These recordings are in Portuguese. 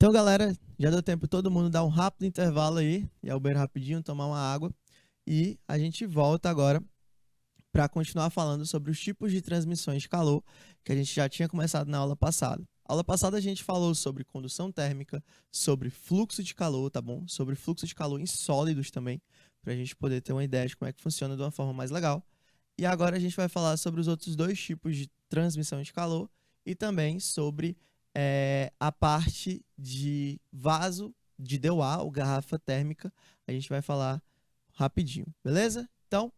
Então, galera, já deu tempo de todo mundo dar um rápido intervalo aí, ir ao banheiro rapidinho, tomar uma água. E a gente volta agora para continuar falando sobre os tipos de transmissões de calor que a gente já tinha começado na aula passada. Na aula passada a gente falou sobre condução térmica, sobre fluxo de calor, tá bom? Sobre fluxo de calor em sólidos também, para a gente poder ter uma ideia de como é que funciona de uma forma mais legal. E agora a gente vai falar sobre os outros dois tipos de transmissão de calor e também sobre a parte de vaso de Dewar, ou garrafa térmica. A gente vai falar rapidinho, beleza? Então,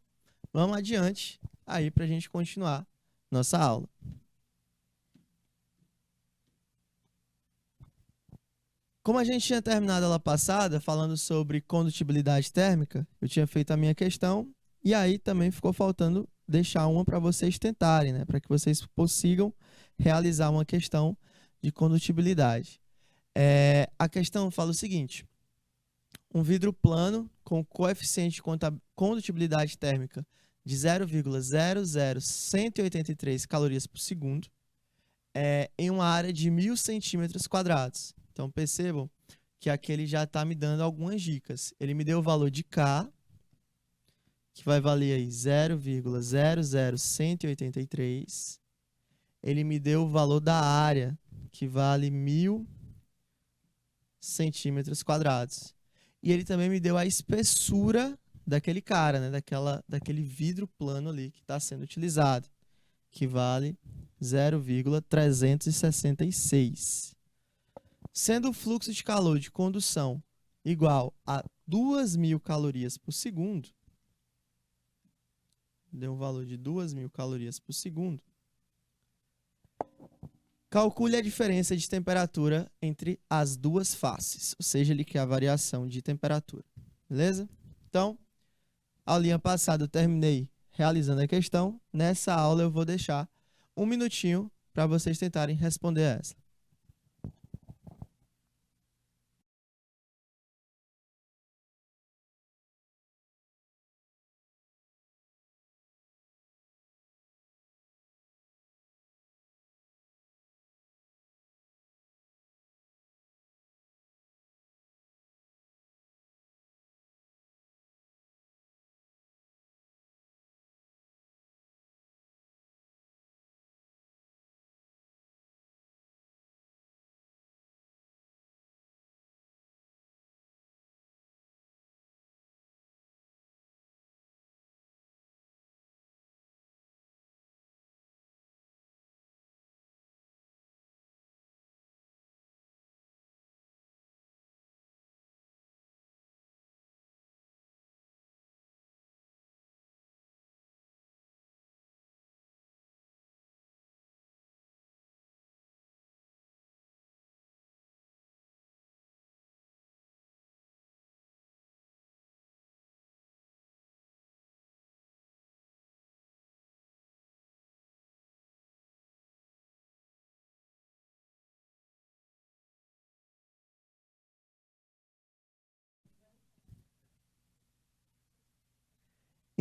vamos adiante aí para a gente continuar nossa aula. Como a gente tinha terminado a aula passada falando sobre condutibilidade térmica, eu tinha feito a minha questão e aí também ficou faltando deixar uma para vocês tentarem, né? Para que vocês consigam realizar uma questão de condutibilidade. A questão fala o seguinte: um vidro plano com coeficiente de condutibilidade térmica de 0,00183 calorias por segundo em uma área de 1.000 centímetros quadrados. Então, percebam que aqui ele já está me dando algumas dicas. Ele me deu o valor de K, que vai valer aí 0,00183. Ele me deu o valor da área, que vale 1.000 centímetros quadrados. E ele também me deu a espessura daquele cara, né? daquele vidro plano ali que está sendo utilizado, que vale 0,366. Sendo o fluxo de calor de condução igual a 2.000 calorias por segundo, deu um valor de 2.000 calorias por segundo, calcule a diferença de temperatura entre as duas faces, ou seja, ele quer a variação de temperatura, beleza? Então, a aulinha passada eu terminei realizando a questão. Nessa aula eu vou deixar um minutinho para vocês tentarem responder essa.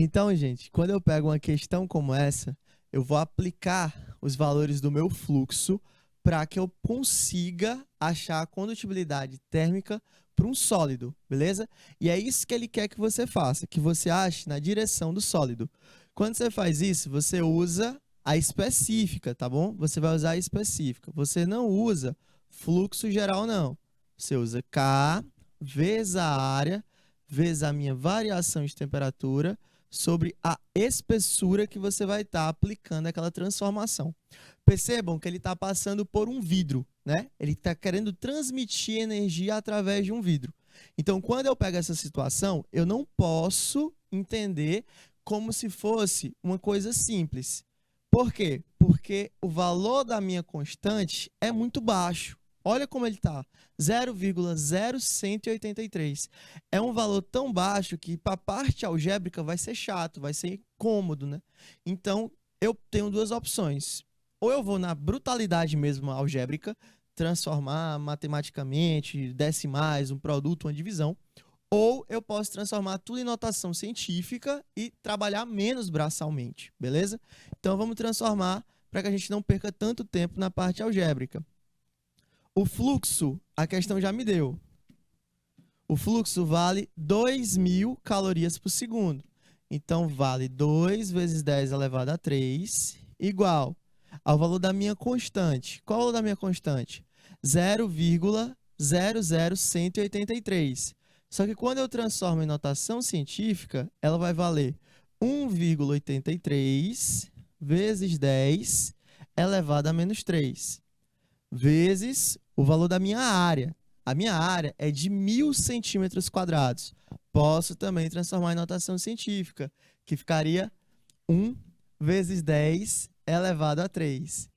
Então, gente, quando eu pego uma questão como essa, eu vou aplicar os valores do meu fluxo para que eu consiga achar a condutibilidade térmica para um sólido, beleza? E é isso que ele quer que você faça, que você ache na direção do sólido. Quando você faz isso, você usa a específica, tá bom? Você vai usar a específica. Você não usa fluxo geral, não. Você usa K vezes a área, vezes a minha variação de temperatura, sobre a espessura que você vai estar aplicando aquela transformação. Percebam que ele está passando por um vidro, né? Ele está querendo transmitir energia através de um vidro. Então, quando eu pego essa situação, eu não posso entender como se fosse uma coisa simples. Por quê? Porque o valor da minha constante é muito baixo. Olha como ele está, 0,0183. É um valor tão baixo que para a parte algébrica vai ser chato, vai ser incômodo, né? Então, eu tenho duas opções. Ou eu vou na brutalidade mesmo algébrica, transformar matematicamente, decimais, um produto, uma divisão, ou eu posso transformar tudo em notação científica e trabalhar menos braçalmente, beleza? Então, vamos transformar para que a gente não perca tanto tempo na parte algébrica. O fluxo, a questão já me deu. O fluxo vale 2.000 calorias por segundo. Então, vale 2 vezes 10 elevado a 3, igual ao valor da minha constante. Qual é o valor da minha constante? 0,00183. Só que quando eu transformo em notação científica, ela vai valer 1,83 vezes 10 elevado a menos 3, vezes o valor da minha área. A minha área é de 1.000 centímetros quadrados. Posso também transformar em notação científica, que ficaria 1 vezes 10 elevado a 3.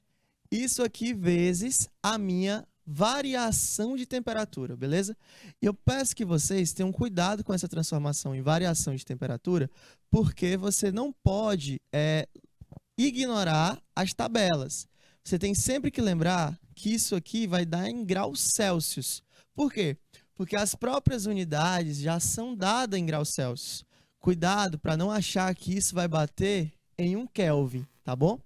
Isso aqui vezes a minha variação de temperatura, beleza? E eu peço que vocês tenham cuidado com essa transformação em variação de temperatura, porque você não pode ignorar as tabelas. Você tem sempre que lembrar que isso aqui vai dar em graus Celsius. Por quê? Porque as próprias unidades já são dadas em graus Celsius. Cuidado para não achar que isso vai bater em 1 Kelvin, tá bom?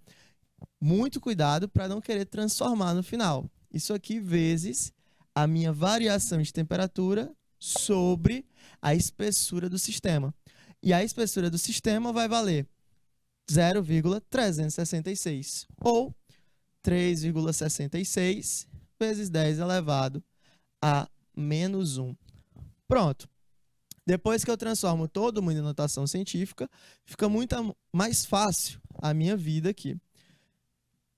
Muito cuidado para não querer transformar no final. Isso aqui vezes a minha variação de temperatura sobre a espessura do sistema. E a espessura do sistema vai valer 0,366 ou 3,66 vezes 10 elevado a menos 1. Pronto. Depois que eu transformo todo mundo em notação científica, fica muito mais fácil a minha vida aqui.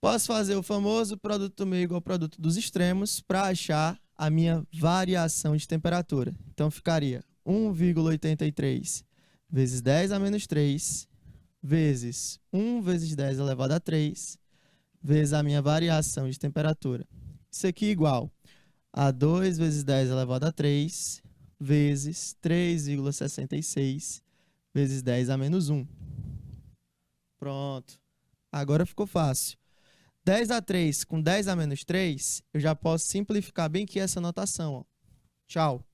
Posso fazer o famoso produto do meio igual ao produto dos extremos para achar a minha variação de temperatura. Então, ficaria 1,83 vezes 10 a menos 3 vezes 1 vezes 10 elevado a 3 vezes a minha variação de temperatura. Isso aqui é igual a 2 vezes 10 elevado a 3 vezes 3,66 vezes 10 a menos 1. Pronto. Agora ficou fácil. 10 a 3 com 10 a menos 3, eu já posso simplificar bem aqui essa notação. Ó. Tchau.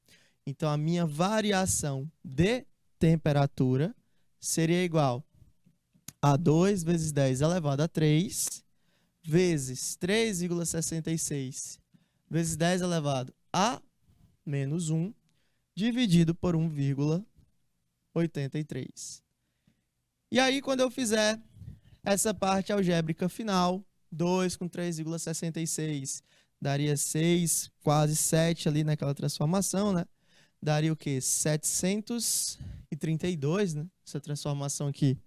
Então, a minha variação de temperatura seria igual a 2 vezes 10 elevado a 3 vezes 3,66 vezes 10 elevado a menos 1 dividido por 1,83. E aí, quando eu fizer essa parte algébrica final, 2 com 3,66 daria 6, quase 7 ali naquela transformação, né? Daria o quê? 732, né? Essa transformação aqui.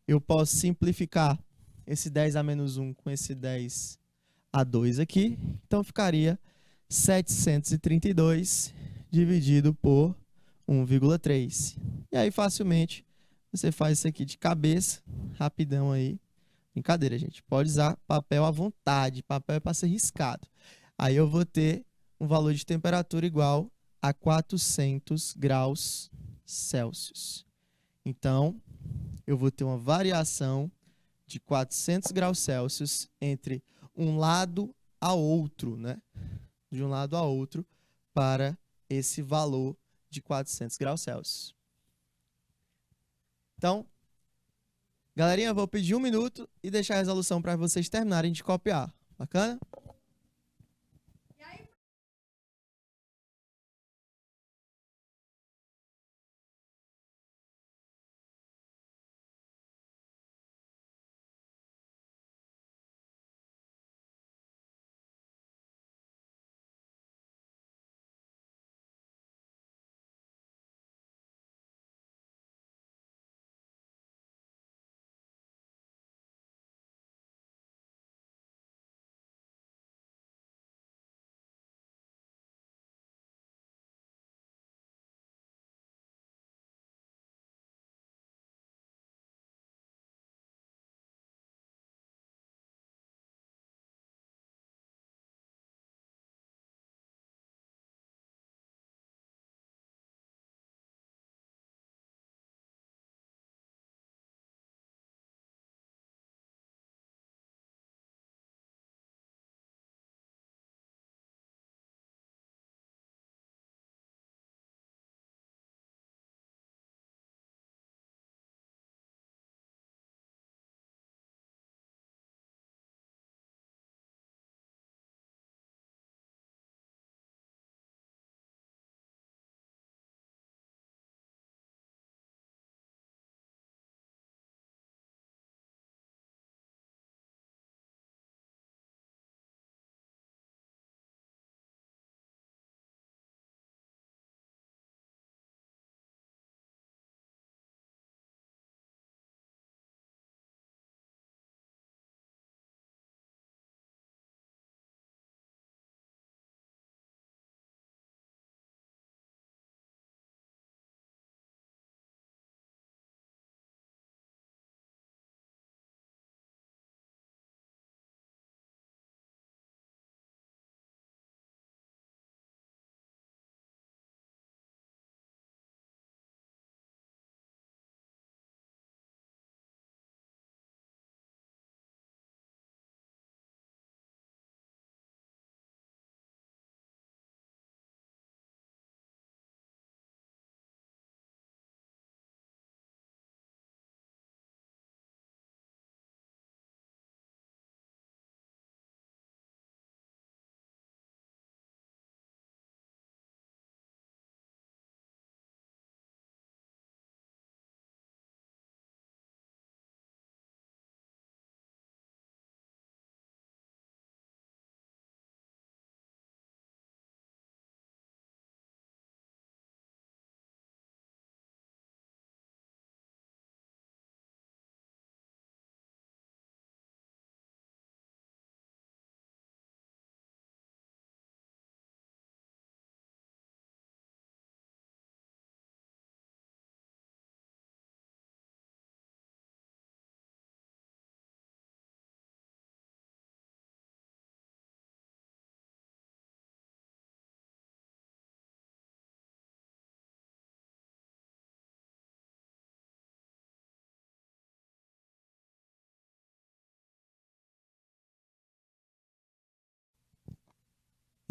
Eu posso simplificar esse 10 a menos 1 com esse 10 a 2 aqui. Então, ficaria 732 dividido por 1,3. E aí, facilmente, você faz isso aqui de cabeça, rapidão aí. Brincadeira, gente. Pode usar papel à vontade. Papel é para ser riscado. Aí eu vou ter um valor de temperatura igual a 400 graus Celsius. Então, eu vou ter uma variação de 400 graus Celsius entre um lado a outro, né? De um lado a outro para esse valor de 400 graus Celsius. Então, galerinha, eu vou pedir 1 minuto e deixar a resolução para vocês terminarem de copiar. Bacana?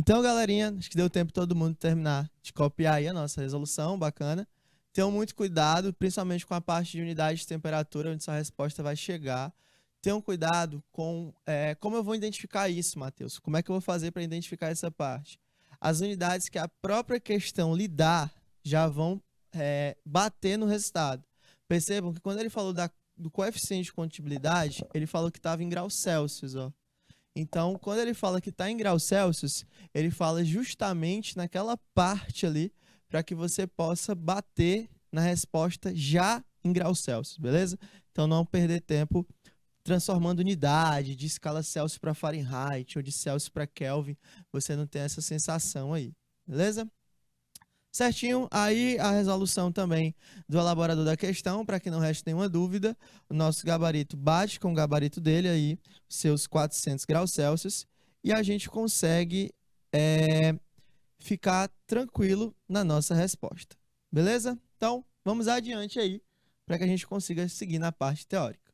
Então, galerinha, acho que deu tempo todo mundo terminar de copiar aí a nossa resolução, bacana. Tenham muito cuidado, principalmente com a parte de unidade de temperatura, onde sua resposta vai chegar. Tenham cuidado com como eu vou identificar isso, Matheus. Como é que eu vou fazer para identificar essa parte? As unidades que a própria questão lhe dá já vão bater no resultado. Percebam que quando ele falou do coeficiente de condutibilidade, ele falou que estava em graus Celsius, ó. Então, quando ele fala que está em graus Celsius, ele fala justamente naquela parte ali para que você possa bater na resposta já em graus Celsius, beleza? Então, não perder tempo transformando unidade de escala Celsius para Fahrenheit ou de Celsius para Kelvin, você não tem essa sensação aí, beleza? Certinho, aí a resolução também do elaborador da questão, para que não reste nenhuma dúvida, o nosso gabarito bate com o gabarito dele aí, seus 400 graus Celsius, e a gente consegue ficar tranquilo na nossa resposta, beleza? Então, vamos adiante aí, para que a gente consiga seguir na parte teórica.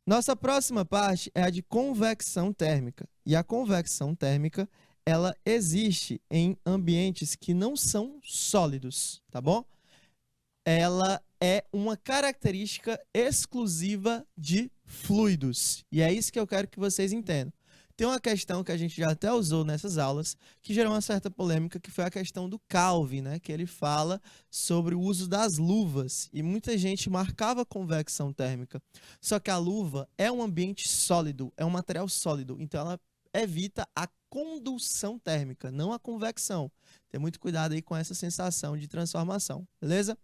Nossa próxima parte é a de convecção térmica, e a convecção térmica ela existe em ambientes que não são sólidos, tá bom? Ela é uma característica exclusiva de fluidos. E é isso que eu quero que vocês entendam. Tem uma questão que a gente já até usou nessas aulas, que gerou uma certa polêmica, que foi a questão do Calvin, né? Que ele fala sobre o uso das luvas. E muita gente marcava convecção térmica. Só que a luva é um ambiente sólido, é um material sólido. Então, ela evita a condução térmica, não a convecção. Tem muito cuidado aí com essa sensação de transformação, beleza?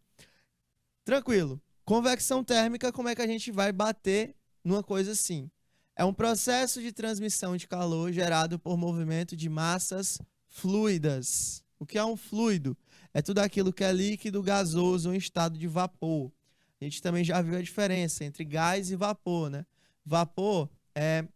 Tranquilo. Convecção térmica, como é que a gente vai bater numa coisa assim? É um processo de transmissão de calor gerado por movimento de massas fluidas. O que é um fluido? É tudo aquilo que é líquido, gasoso ou em estado de vapor. A gente também já viu a diferença entre gás e vapor, né? Vapor é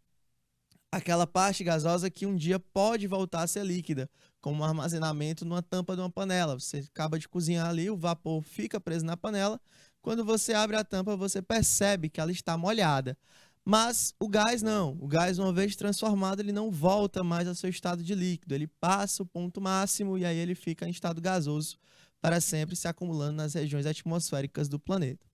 aquela parte gasosa que um dia pode voltar a ser líquida, como um armazenamento numa tampa de uma panela. Você acaba de cozinhar ali, o vapor fica preso na panela. Quando você abre a tampa, você percebe que ela está molhada. Mas o gás não. O gás, uma vez transformado, ele não volta mais ao seu estado de líquido. Ele passa o ponto máximo e aí ele fica em estado gasoso para sempre, se acumulando nas regiões atmosféricas do planeta,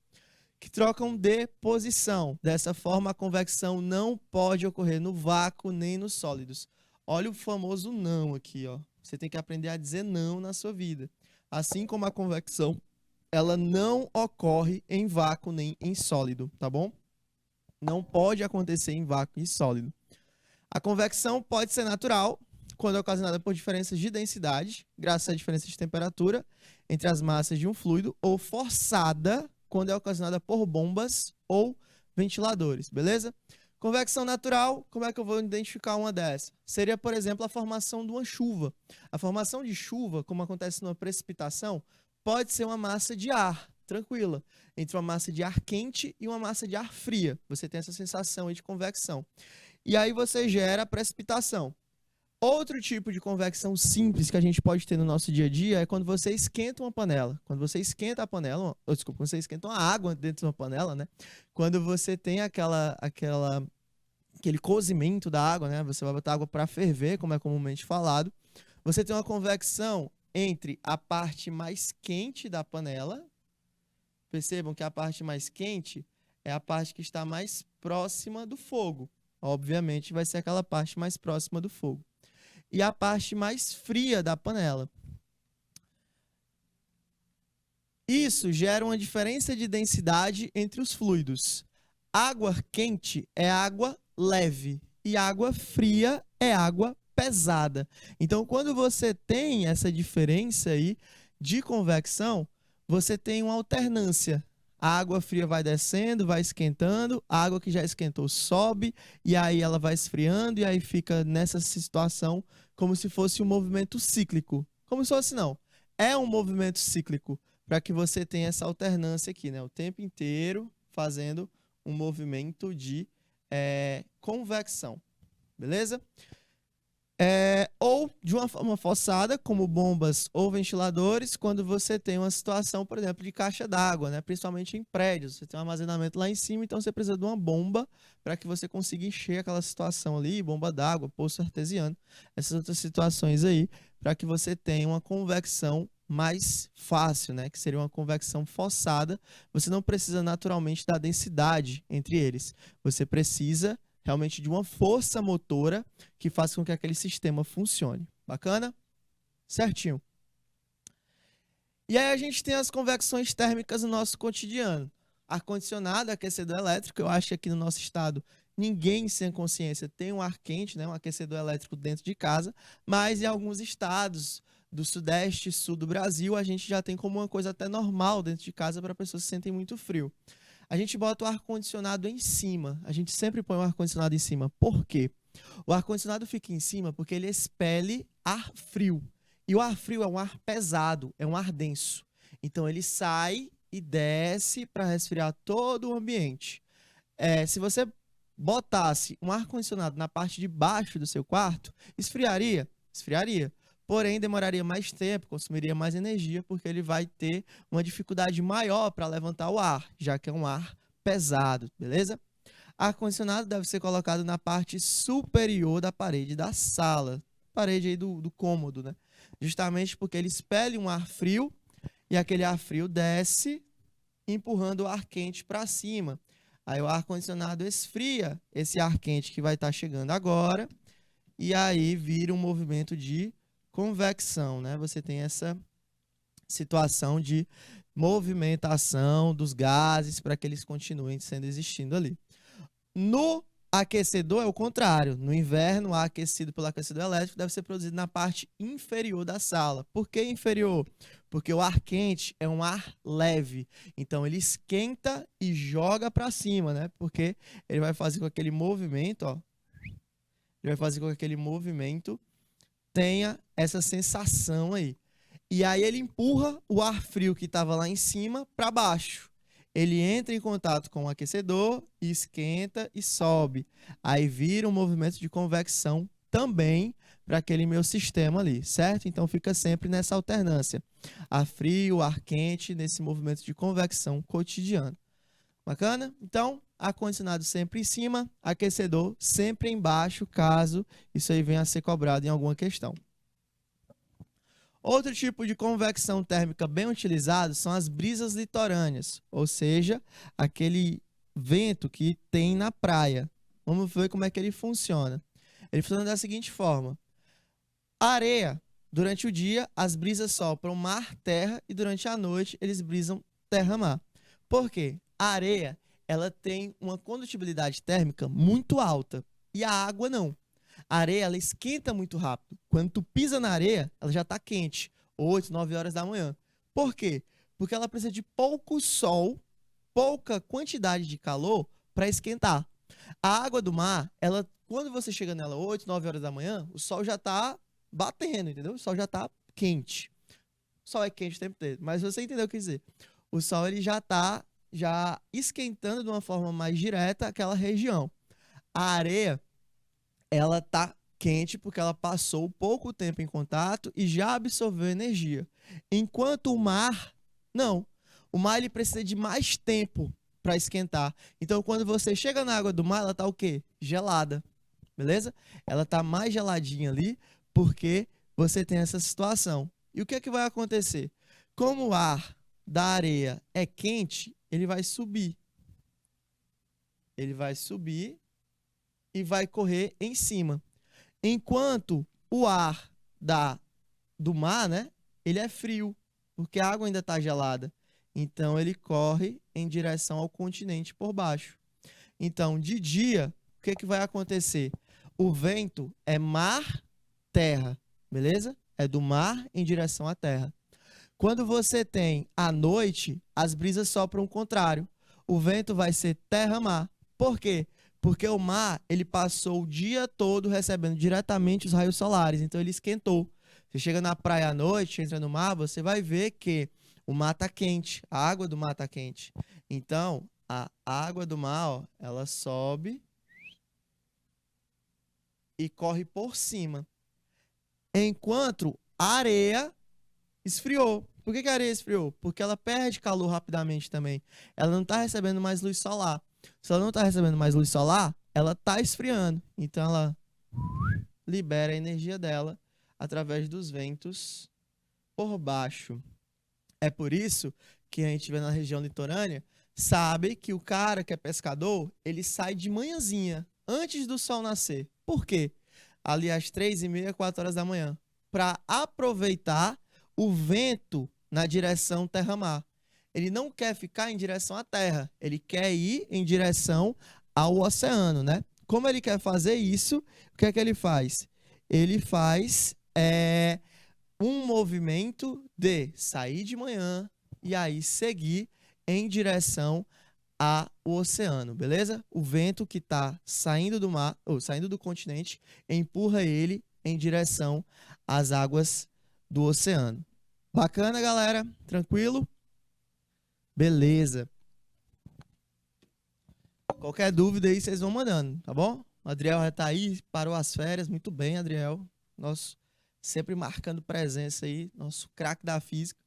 que trocam de posição. Dessa forma, a convecção não pode ocorrer no vácuo nem nos sólidos. Olha o famoso não aqui, ó. Você tem que aprender a dizer não na sua vida. Assim como a convecção, ela não ocorre em vácuo nem em sólido, tá bom? Não pode acontecer em vácuo e sólido. A convecção pode ser natural, quando é ocasionada por diferenças de densidade, graças à diferença de temperatura entre as massas de um fluido, ou forçada, quando é ocasionada por bombas ou ventiladores, beleza? Convecção natural, como é que eu vou identificar uma dessas? Seria, por exemplo, a formação de uma chuva. A formação de chuva, como acontece numa precipitação, pode ser uma massa de ar, tranquila, entre uma massa de ar quente e uma massa de ar fria. Você tem essa sensação aí de convecção. E aí você gera precipitação. Outro tipo de convecção simples que a gente pode ter no nosso dia a dia é quando você esquenta uma panela. Quando você esquenta a panela, quando você esquenta uma água dentro de uma panela, né? Quando você tem aquele cozimento da água, né? Você vai botar água para ferver, como é comumente falado. Você tem uma convecção entre a parte mais quente da panela. Percebam que a parte mais quente é a parte que está mais próxima do fogo. Obviamente, vai ser aquela parte mais próxima do fogo. E a parte mais fria da panela. Isso gera uma diferença de densidade entre os fluidos. Água quente é água leve e água fria é água pesada. Então, quando você tem essa diferença aí de convecção, você tem uma alternância. A água fria vai descendo, vai esquentando, a água que já esquentou sobe, e aí ela vai esfriando, e aí fica nessa situação como se fosse um movimento cíclico. Como se fosse, não. É um movimento cíclico, para que você tenha essa alternância aqui, né? O tempo inteiro fazendo um movimento de convecção. Beleza? Ou de uma forma forçada, como bombas ou ventiladores, quando você tem uma situação, por exemplo, de caixa d'água, né? Principalmente em prédios. Você tem um armazenamento lá em cima, então você precisa de uma bomba para que você consiga encher aquela situação ali, bomba d'água, poço artesiano, essas outras situações aí, para que você tenha uma convecção mais fácil, né? Que seria uma convecção forçada. Você não precisa naturalmente da densidade entre eles. Você precisa realmente de uma força motora que faça com que aquele sistema funcione. Bacana? Certinho. E aí a gente tem as convecções térmicas no nosso cotidiano. Ar-condicionado, aquecedor elétrico. Eu acho que aqui no nosso estado ninguém sem consciência tem um ar quente, né, um aquecedor elétrico dentro de casa, mas em alguns estados do sudeste e sul do Brasil a gente já tem como uma coisa até normal dentro de casa para pessoas que sentem muito frio. A gente bota o ar-condicionado em cima. A gente sempre põe o ar-condicionado em cima. Por quê? O ar-condicionado fica em cima porque ele expele ar frio. E o ar frio é um ar pesado, é um ar denso. Então ele sai e desce para resfriar todo o ambiente. Se você botasse um ar-condicionado na parte de baixo do seu quarto, esfriaria? Esfriaria. Porém, demoraria mais tempo, consumiria mais energia, porque ele vai ter uma dificuldade maior para levantar o ar, já que é um ar pesado, beleza? Ar-condicionado deve ser colocado na parte superior da parede da sala, parede aí do cômodo, né? Justamente porque ele expele um ar frio e aquele ar frio desce, empurrando o ar quente para cima. Aí o ar-condicionado esfria esse ar quente que vai estar chegando agora, e aí vira um movimento de convecção, né? Você tem essa situação de movimentação dos gases para que eles continuem sendo existindo ali. No aquecedor é o contrário. No inverno, o ar aquecido pelo aquecedor elétrico deve ser produzido na parte inferior da sala. Por que inferior? Porque o ar quente é um ar leve. Então ele esquenta e joga para cima, né? Porque ele vai fazer com que aquele movimento, ó, ele vai fazer com que aquele movimento tenha essa sensação aí. E aí ele empurra o ar frio que estava lá em cima para baixo. Ele entra em contato com o aquecedor, esquenta e sobe. Aí vira um movimento de convecção também para aquele meu sistema ali, certo? Então fica sempre nessa alternância. Ar frio, ar quente, nesse movimento de convecção cotidiano. Bacana? Então, ar-condicionado sempre em cima, aquecedor sempre embaixo, caso isso aí venha a ser cobrado em alguma questão. Outro tipo de convecção térmica bem utilizado são as brisas litorâneas, ou seja, aquele vento que tem na praia. Vamos ver como é que ele funciona. Ele funciona da seguinte forma: a areia, durante o dia, as brisas sopram mar-terra e durante a noite eles brisam terra-mar. Por quê? A areia, ela tem uma condutibilidade térmica muito alta e a água não. A areia, ela esquenta muito rápido. Quando tu pisa na areia, ela já está quente, 8, 9 horas da manhã. Por quê? Porque ela precisa de pouco sol, pouca quantidade de calor para esquentar. A água do mar, ela, quando você chega nela 8, 9 horas da manhã, o sol já está batendo, entendeu? O sol já está quente. O sol é quente o tempo inteiro, mas você entendeu o que dizer. O sol ele já está esquentando de uma forma mais direta aquela região. A areia, ela tá quente porque ela passou pouco tempo em contato e já absorveu energia. Enquanto o mar, não. O mar ele precisa de mais tempo para esquentar. Então, quando você chega na água do mar, ela tá o quê? Gelada. Beleza? Ela tá mais geladinha ali porque você tem essa situação. E o que é que vai acontecer? Como o ar da areia é quente, ele vai subir. Ele vai subir e vai correr em cima. Enquanto o ar do mar, né, ele é frio, porque a água ainda está gelada. Então ele corre em direção ao continente por baixo. Então, de dia, o que, que vai acontecer? O vento é mar-terra, beleza? É do mar em direção à terra. Quando você tem à noite, as brisas sopram o contrário. O vento vai ser terra-mar. Por quê? Porque o mar, ele passou o dia todo recebendo diretamente os raios solares, então ele esquentou. Você chega na praia à noite, entra no mar, você vai ver que o mar está quente, a água do mar está quente. Então, a água do mar, ó, ela sobe e corre por cima. enquanto a areia esfriou. Por que a areia esfriou? Porque ela perde calor rapidamente também. Ela não está recebendo mais luz solar. Se ela não está recebendo mais luz solar, ela está esfriando. Então ela libera a energia dela através dos ventos por baixo. É por isso que a gente vê na região litorânea, sabe que o cara que é pescador, ele sai de manhãzinha, antes do sol nascer. Por quê? Ali às 3h30, 4 horas da manhã, para aproveitar o vento na direção terra-mar. Ele não quer ficar em direção à terra, ele quer ir em direção ao oceano, né? Como ele quer fazer isso, o que é que ele faz? Ele faz um movimento de sair de manhã e aí seguir em direção ao oceano, beleza? O vento que está saindo do mar, ou saindo do continente, empurra ele em direção às águas do oceano. Bacana, galera? Tranquilo? Beleza. Qualquer dúvida aí, vocês vão mandando, tá bom? O Adriel já tá aí, parou as férias. Muito bem, Adriel. Nosso sempre marcando presença aí, nosso craque da física.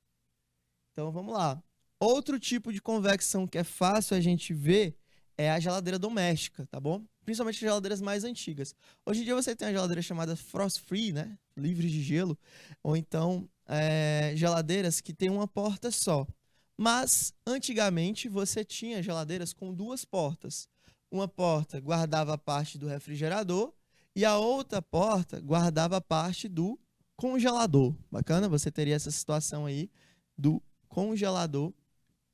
Então, vamos lá. Outro tipo de convecção que é fácil a gente ver é a geladeira doméstica, tá bom? Principalmente as geladeiras mais antigas. Hoje em dia você tem a geladeira chamada frost free, né? Livres de gelo. Ou então, geladeiras que tem uma porta só. Mas, antigamente, você tinha geladeiras com duas portas. Uma porta guardava a parte do refrigerador e a outra porta guardava a parte do congelador. Bacana? Você teria essa situação aí do congelador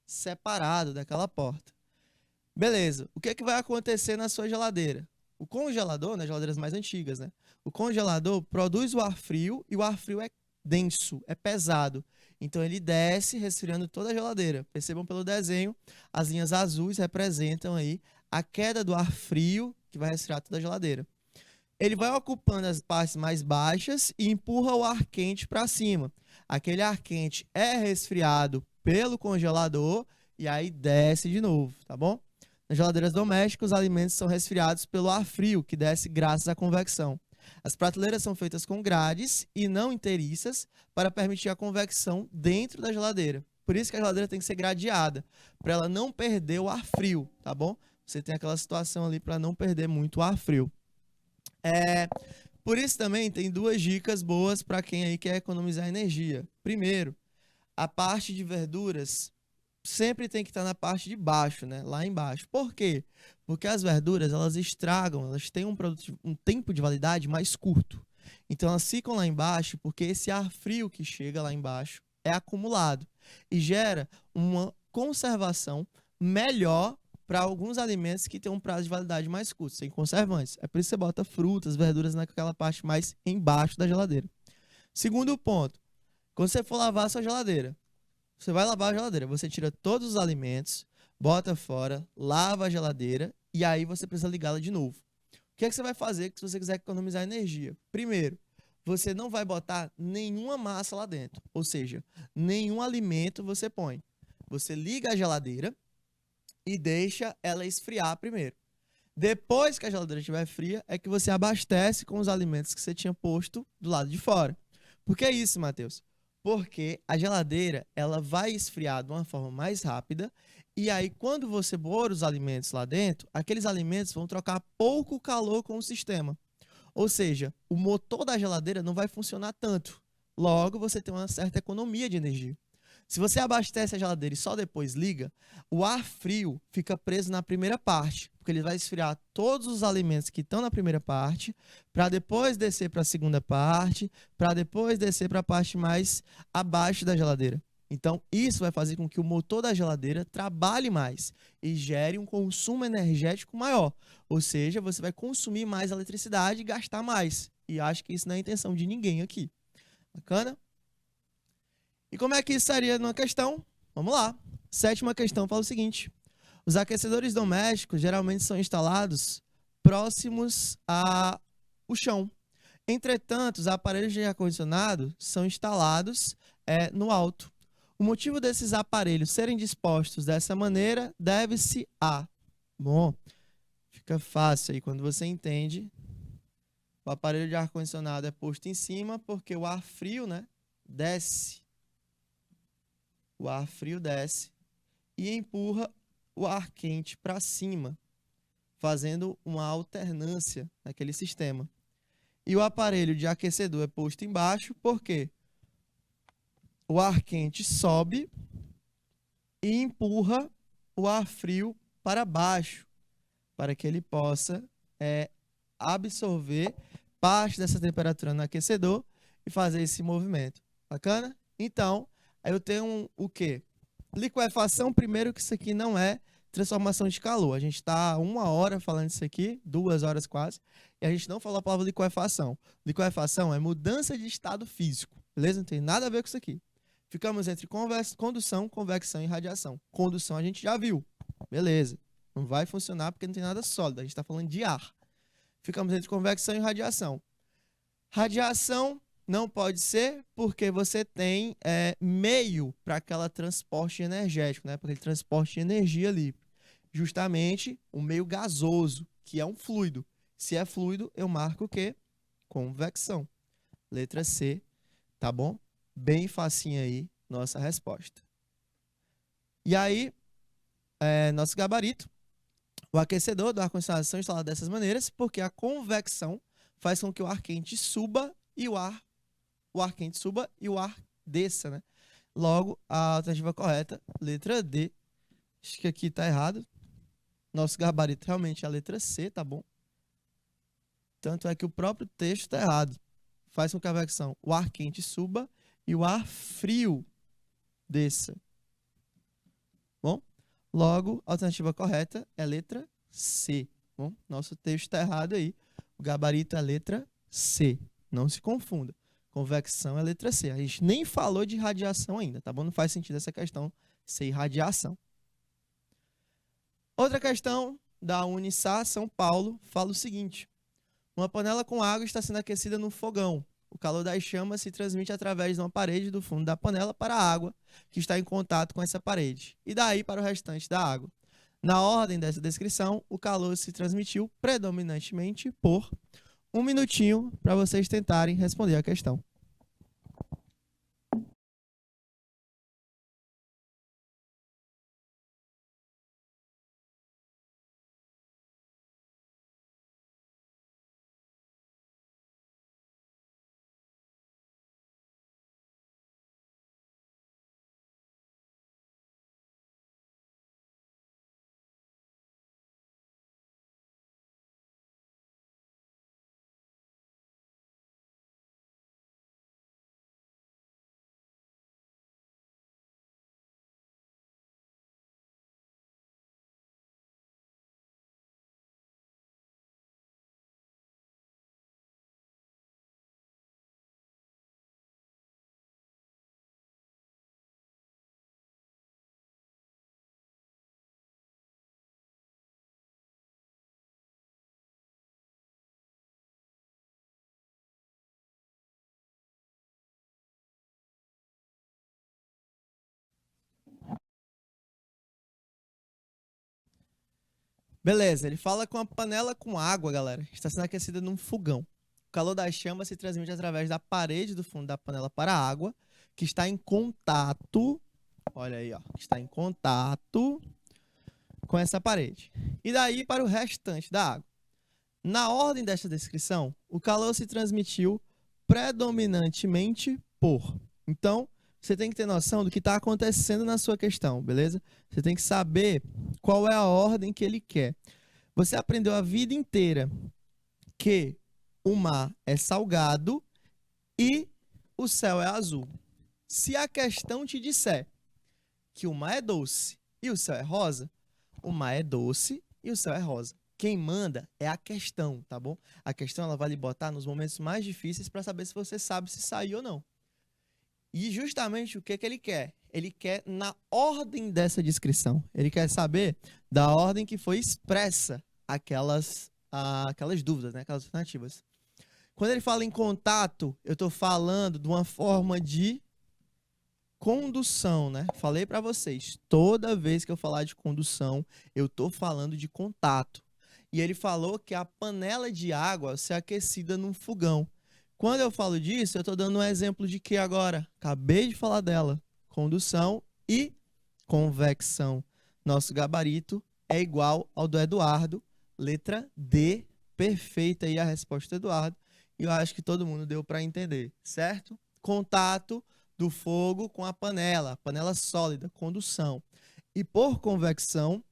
separado daquela porta. Beleza. O que é que vai acontecer na sua geladeira? O congelador, nas geladeiras mais antigas, né? O congelador produz o ar frio e o ar frio é denso, é pesado. Então ele desce resfriando toda a geladeira. Percebam pelo desenho, as linhas azuis representam aí a queda do ar frio que vai resfriar toda a geladeira. Ele vai ocupando as partes mais baixas e empurra o ar quente para cima. Aquele ar quente é resfriado pelo congelador e aí desce de novo, tá bom? Nas geladeiras domésticas, os alimentos são resfriados pelo ar frio, que desce graças à convecção. As prateleiras são feitas com grades e não inteiriças para permitir a convecção dentro da geladeira. Por isso que a geladeira tem que ser gradeada, para ela não perder o ar frio, tá bom? Você tem aquela situação ali para não perder muito o ar frio. Por isso também tem duas dicas boas para quem aí quer economizar energia. Primeiro, a parte de verduras sempre tem que estar na parte de baixo, né? Lá embaixo. Por quê? Porque as verduras, elas estragam, elas têm um tempo de validade mais curto. Então elas ficam lá embaixo porque esse ar frio que chega lá embaixo é acumulado e gera uma conservação melhor para alguns alimentos que têm um prazo de validade mais curto, sem conservantes. É por isso que você bota frutas, verduras naquela parte mais embaixo da geladeira. Segundo ponto, quando você for lavar a sua geladeira, você vai lavar a geladeira, você tira todos os alimentos, bota fora, lava a geladeira e aí você precisa ligá-la de novo. O que é que você vai fazer se você quiser economizar energia? Primeiro, você não vai botar nenhuma massa lá dentro, ou seja, nenhum alimento você põe. Você liga a geladeira e deixa ela esfriar primeiro. Depois que a geladeira estiver fria, é que você abastece com os alimentos que você tinha posto do lado de fora. Por que isso, Matheus? Porque a geladeira ela vai esfriar de uma forma mais rápida e aí quando você pôr os alimentos lá dentro, aqueles alimentos vão trocar pouco calor com o sistema. Ou seja, o motor da geladeira não vai funcionar tanto. Logo, você tem uma certa economia de energia. Se você abastece a geladeira e só depois liga, o ar frio fica preso na primeira parte, porque ele vai esfriar todos os alimentos que estão na primeira parte, para depois descer para a segunda parte, para depois descer para a parte mais abaixo da geladeira. Então, isso vai fazer com que o motor da geladeira trabalhe mais e gere um consumo energético maior. Ou seja, você vai consumir mais eletricidade e gastar mais. E acho que isso não é a intenção de ninguém aqui. Bacana? E como é que isso seria numa questão? Vamos lá. Sétima questão fala o seguinte. Os aquecedores domésticos geralmente são instalados próximos ao chão. Entretanto, os aparelhos de ar-condicionado são instalados no alto. O motivo desses aparelhos serem dispostos dessa maneira deve-se a... Bom, fica fácil aí quando você entende O aparelho de ar-condicionado é posto em cima porque o ar frio, né, desce. O ar frio desce e empurra o ar quente para cima, fazendo uma alternância naquele sistema. E o aparelho de aquecedor é posto embaixo porque o ar quente sobe e empurra o ar frio para baixo, para que ele possa absorver parte dessa temperatura no aquecedor e fazer esse movimento. Bacana? Então, aí eu tenho o quê? Liquefação, primeiro que isso aqui não é transformação de calor. A gente está 1 hora falando isso aqui, 2 horas quase, e a gente não falou a palavra liquefação. Liquefação é mudança de estado físico, beleza? Não tem nada a ver com isso aqui. Ficamos entre condução, convecção e radiação. Condução a gente já viu, beleza. Não vai funcionar porque não tem nada sólido, a gente está falando de ar. Ficamos entre convecção e radiação. Radiação não pode ser porque você tem meio para aquele transporte energético, né? Para aquele transporte de energia ali. Justamente o meio gasoso, que é um fluido. Se é fluido, eu marco o quê? Convecção. Letra C, tá bom? Bem facinho aí, nossa resposta. E aí, nosso gabarito. O aquecedor do ar-condicionado são instalados dessas maneiras porque a convecção faz com que o ar quente suba e o ar quente suba e o ar desça, né? Logo, a alternativa correta, letra D. Acho que aqui tá errado. Nosso gabarito realmente é a letra C, tá bom? Tanto é que o próprio texto tá errado. Faz com que a convecção, o ar quente suba e o ar frio desça. Bom? Logo, a alternativa correta é a letra C. Bom, nosso texto está errado aí. O gabarito é a letra C. Não se confunda. Convecção é a letra C. A gente nem falou de radiação ainda, tá bom? Não faz sentido essa questão ser radiação. Outra questão da Unissar São Paulo fala o seguinte. Uma panela com água está sendo aquecida no fogão. O calor das chamas se transmite através de uma parede do fundo da panela para a água que está em contato com essa parede, e daí para o restante da água. Na ordem dessa descrição, o calor se transmitiu predominantemente por 1 minutinho para vocês tentarem responder a questão. Beleza, ele fala com a panela com água, galera. Está sendo aquecida num fogão. O calor das chamas se transmite através da parede do fundo da panela para a água, que está em contato, olha aí, ó, está em contato com essa parede. E daí para o restante da água. Na ordem desta descrição, o calor se transmitiu predominantemente por. Então, você tem que ter noção do que está acontecendo na sua questão, beleza? Você tem que saber qual é a ordem que ele quer. Você aprendeu a vida inteira que o mar é salgado e o céu é azul. Se a questão te disser que o mar é doce e o céu é rosa, o mar é doce e o céu é rosa. Quem manda é a questão, tá bom? A questão ela vai lhe botar nos momentos mais difíceis para saber se você sabe se sair ou não. E justamente o que ele quer? Ele quer na ordem dessa descrição. Ele quer saber da ordem que foi expressa aquelas dúvidas, né? Aquelas alternativas. Quando ele fala em contato, eu estou falando de uma forma de condução, né? Falei para vocês, toda vez que eu falar de condução, eu estou falando de contato. E ele falou que a panela de água se aquecida num fogão. Quando eu falo disso, eu estou dando um exemplo de que agora? Acabei de falar dela. Condução e convecção. Nosso gabarito é igual ao do Eduardo. Letra D, perfeita aí a resposta do Eduardo. E eu acho que todo mundo deu para entender, certo? Contato do fogo com a panela sólida, condução. E por convecção,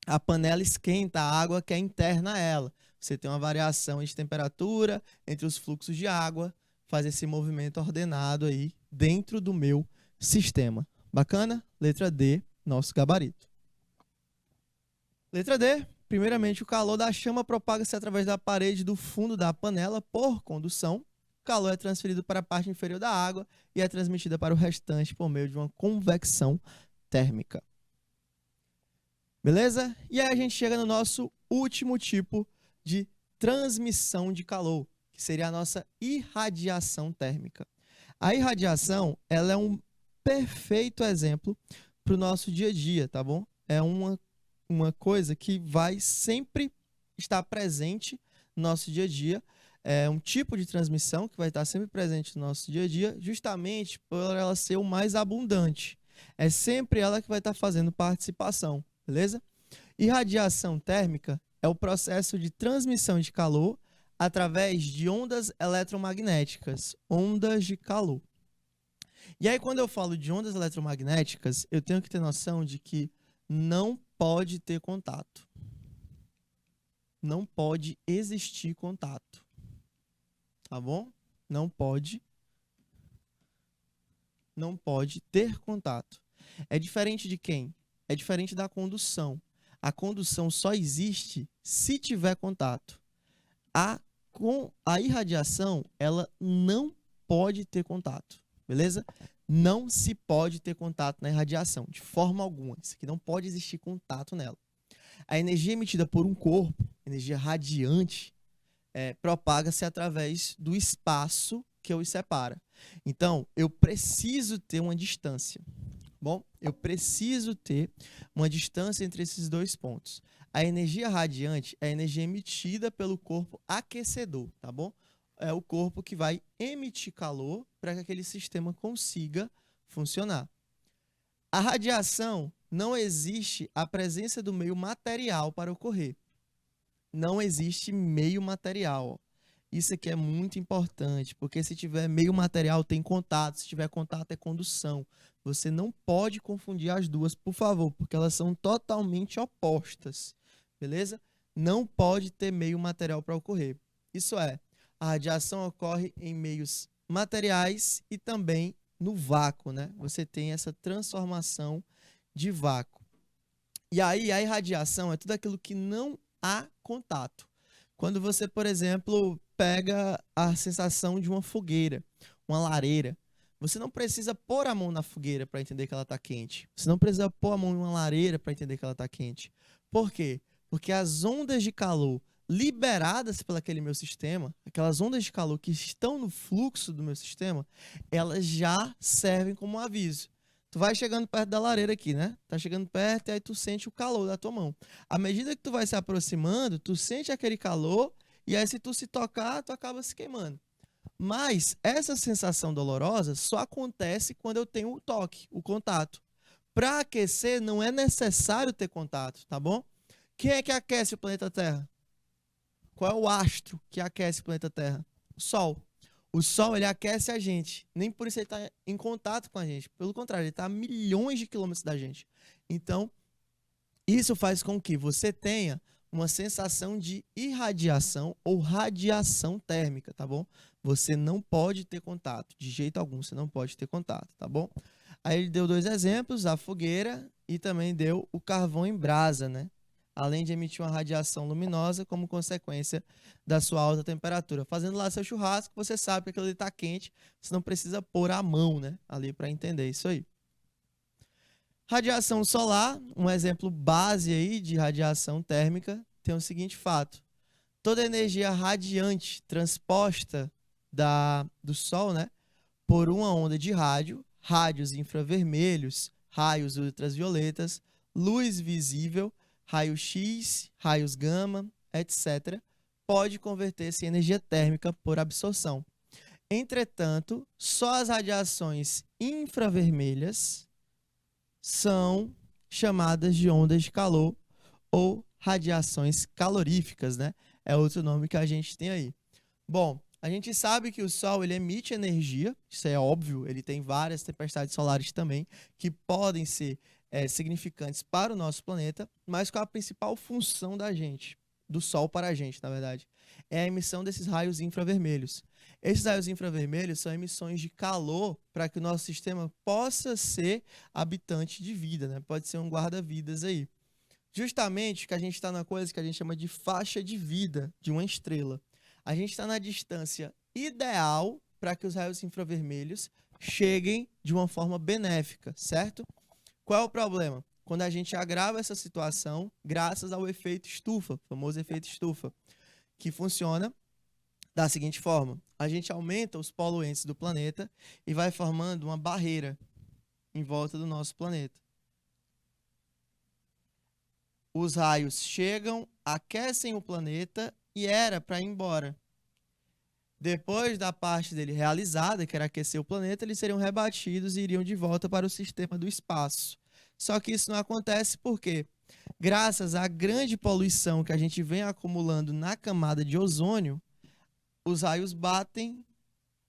a panela esquenta a água que é interna a ela. Você tem uma variação de temperatura entre os fluxos de água, faz esse movimento ordenado aí dentro do meu sistema. Bacana? Letra D, nosso gabarito. Letra D, primeiramente o calor da chama propaga-se através da parede do fundo da panela por condução. O calor é transferido para a parte inferior da água e é transmitida para o restante por meio de uma convecção térmica. Beleza? E aí a gente chega no nosso último tipo de transmissão de calor, que seria a nossa irradiação térmica. A irradiação, ela é um perfeito exemplo para o nosso dia a dia, tá bom? É uma coisa que vai sempre estar presente no nosso dia a dia. É um tipo de transmissão que vai estar sempre presente no nosso dia a dia, justamente por ela ser o mais abundante. É sempre ela que vai estar fazendo participação. Beleza? Irradiação térmica é o processo de transmissão de calor através de ondas eletromagnéticas, ondas de calor. E aí, quando eu falo de ondas eletromagnéticas, eu tenho que ter noção de que não pode ter contato. Não pode existir contato. Tá bom? Não pode ter contato. É diferente de quem? É diferente da condução. A condução só existe se tiver contato. A irradiação, ela não pode ter contato, beleza? Não se pode ter contato na irradiação, de forma alguma. Isso aqui não pode existir contato nela. A energia emitida por um corpo, energia radiante, propaga-se através do espaço que os separa. Então, eu preciso ter uma distância. Bom, eu preciso ter uma distância entre esses dois pontos. A energia radiante é a energia emitida pelo corpo aquecedor, tá bom? É o corpo que vai emitir calor para que aquele sistema consiga funcionar. A radiação, não existe a presença do meio material para ocorrer. Não existe meio material. Isso aqui é muito importante, porque se tiver meio material tem contato, se tiver contato é condução. Você não pode confundir as duas, por favor, porque elas são totalmente opostas, beleza? Não pode ter meio material para ocorrer. Isso é, a radiação ocorre em meios materiais e também no vácuo, né? Você tem essa transformação de vácuo. E aí a irradiação é tudo aquilo que não há contato. Quando você, por exemplo, pega a sensação de uma fogueira, uma lareira, você não precisa pôr a mão na fogueira para entender que ela está quente. Você não precisa pôr a mão em uma lareira para entender que ela está quente. Por quê? Porque as ondas de calor liberadas pelo aquele meu sistema, aquelas ondas de calor que estão no fluxo do meu sistema, elas já servem como um aviso. Tu vai chegando perto da lareira aqui, né? Tá chegando perto e aí tu sente o calor da tua mão. À medida que tu vai se aproximando, tu sente aquele calor e aí se tu se tocar, tu acaba se queimando. Mas essa sensação dolorosa só acontece quando eu tenho o toque, o contato. Para aquecer não é necessário ter contato, tá bom? Quem é que aquece o planeta Terra? Qual é o astro que aquece o planeta Terra? O Sol. O Sol, ele aquece a gente. Nem por isso ele está em contato com a gente. Pelo contrário, ele está a milhões de quilômetros da gente. Então, isso faz com que você tenha uma sensação de irradiação ou radiação térmica, tá bom? Você não pode ter contato. De jeito algum, você não pode ter contato, tá bom? Aí ele deu dois exemplos, a fogueira e também deu o carvão em brasa, né? Além de emitir uma radiação luminosa como consequência da sua alta temperatura. Fazendo lá seu churrasco, você sabe que aquilo ali está quente, você não precisa pôr a mão, né, ali para entender isso aí. Radiação solar, um exemplo base aí de radiação térmica, tem o seguinte fato. Toda energia radiante transposta do Sol, né, por uma onda de rádio, raios infravermelhos, raios ultravioletas, luz visível, raio-x, raios gama, etc., pode converter-se em energia térmica por absorção. Entretanto, só as radiações infravermelhas são chamadas de ondas de calor ou radiações caloríficas, né? É outro nome que a gente tem aí. Bom, a gente sabe que o Sol ele emite energia, isso é óbvio, ele tem várias tempestades solares também que podem ser significantes para o nosso planeta, mas qual a principal função da gente, do Sol para a gente, na verdade? É a emissão desses raios infravermelhos. Esses raios infravermelhos são emissões de calor para que o nosso sistema possa ser habitante de vida, né? Pode ser um guarda-vidas aí. Justamente que a gente está na coisa que a gente chama de faixa de vida de uma estrela. A gente está na distância ideal para que os raios infravermelhos cheguem de uma forma benéfica, certo? Qual é o problema? Quando a gente agrava essa situação, graças ao efeito estufa, o famoso efeito estufa, que funciona da seguinte forma: a gente aumenta os poluentes do planeta e vai formando uma barreira em volta do nosso planeta. Os raios chegam, aquecem o planeta e era para ir embora. Depois da parte dele realizada, que era aquecer o planeta, eles seriam rebatidos e iriam de volta para o sistema do espaço. Só que isso não acontece porque, graças à grande poluição que a gente vem acumulando na camada de ozônio, os raios batem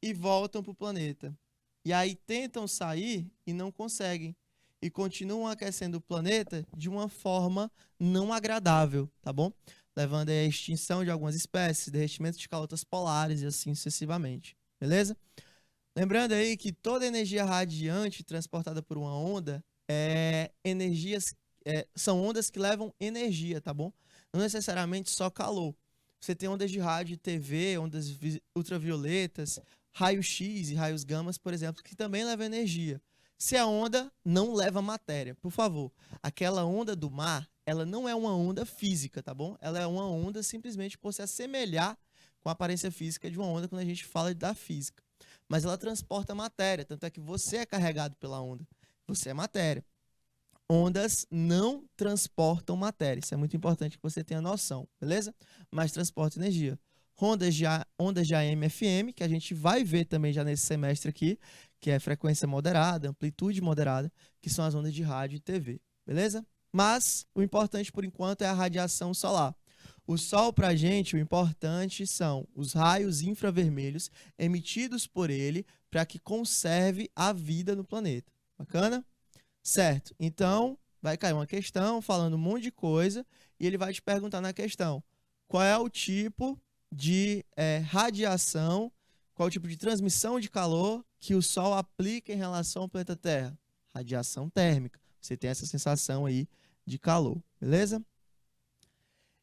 e voltam para o planeta. E aí tentam sair e não conseguem. E continuam aquecendo o planeta de uma forma não agradável, tá bom? Levando à extinção de algumas espécies, derretimento de calotas polares e assim sucessivamente, beleza? Lembrando aí que toda energia radiante transportada por uma onda são ondas que levam energia, tá bom? Não necessariamente só calor. Você tem ondas de rádio e TV, ondas ultravioletas, raio-x e raios gamas, por exemplo, que também levam energia. Se a onda não leva matéria, por favor, aquela onda do mar, ela não é uma onda física, tá bom? Ela é uma onda simplesmente por se assemelhar com a aparência física de uma onda quando a gente fala da física. Mas ela transporta matéria, tanto é que você é carregado pela onda. Você é matéria. Ondas não transportam matéria. Isso é muito importante que você tenha noção, beleza? Mas transporta energia. Ondas de AM e FM, que a gente vai ver também já nesse semestre aqui, que é frequência moderada, amplitude moderada, que são as ondas de rádio e TV, beleza? Mas o importante por enquanto é a radiação solar. O Sol para a gente, o importante são os raios infravermelhos emitidos por ele para que conserve a vida no planeta. Bacana? Certo. Então, vai cair uma questão falando um monte de coisa e ele vai te perguntar na questão qual é o tipo de radiação, qual é o tipo de transmissão de calor que o Sol aplica em relação ao planeta Terra? Radiação térmica. Você tem essa sensação aí de calor, beleza?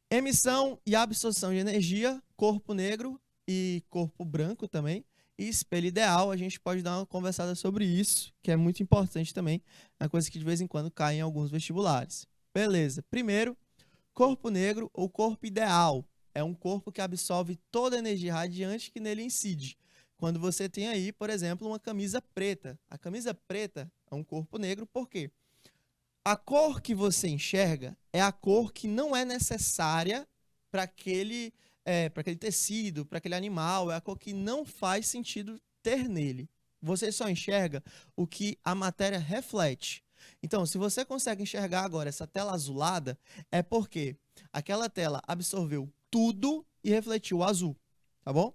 Emissão e absorção de energia, corpo negro e corpo branco também. E espelho ideal, a gente pode dar uma conversada sobre isso, que é muito importante também, é uma coisa que de vez em quando cai em alguns vestibulares. Beleza. Primeiro, corpo negro ou corpo ideal. É um corpo que absorve toda a energia radiante que nele incide. Quando você tem aí, por exemplo, uma camisa preta. A camisa preta é um corpo negro, por quê? A cor que você enxerga é a cor que não é necessária para aquele tecido, para aquele animal, é a cor que não faz sentido ter nele. Você só enxerga o que a matéria reflete. Então, se você consegue enxergar agora essa tela azulada, é porque aquela tela absorveu tudo e refletiu o azul, tá bom?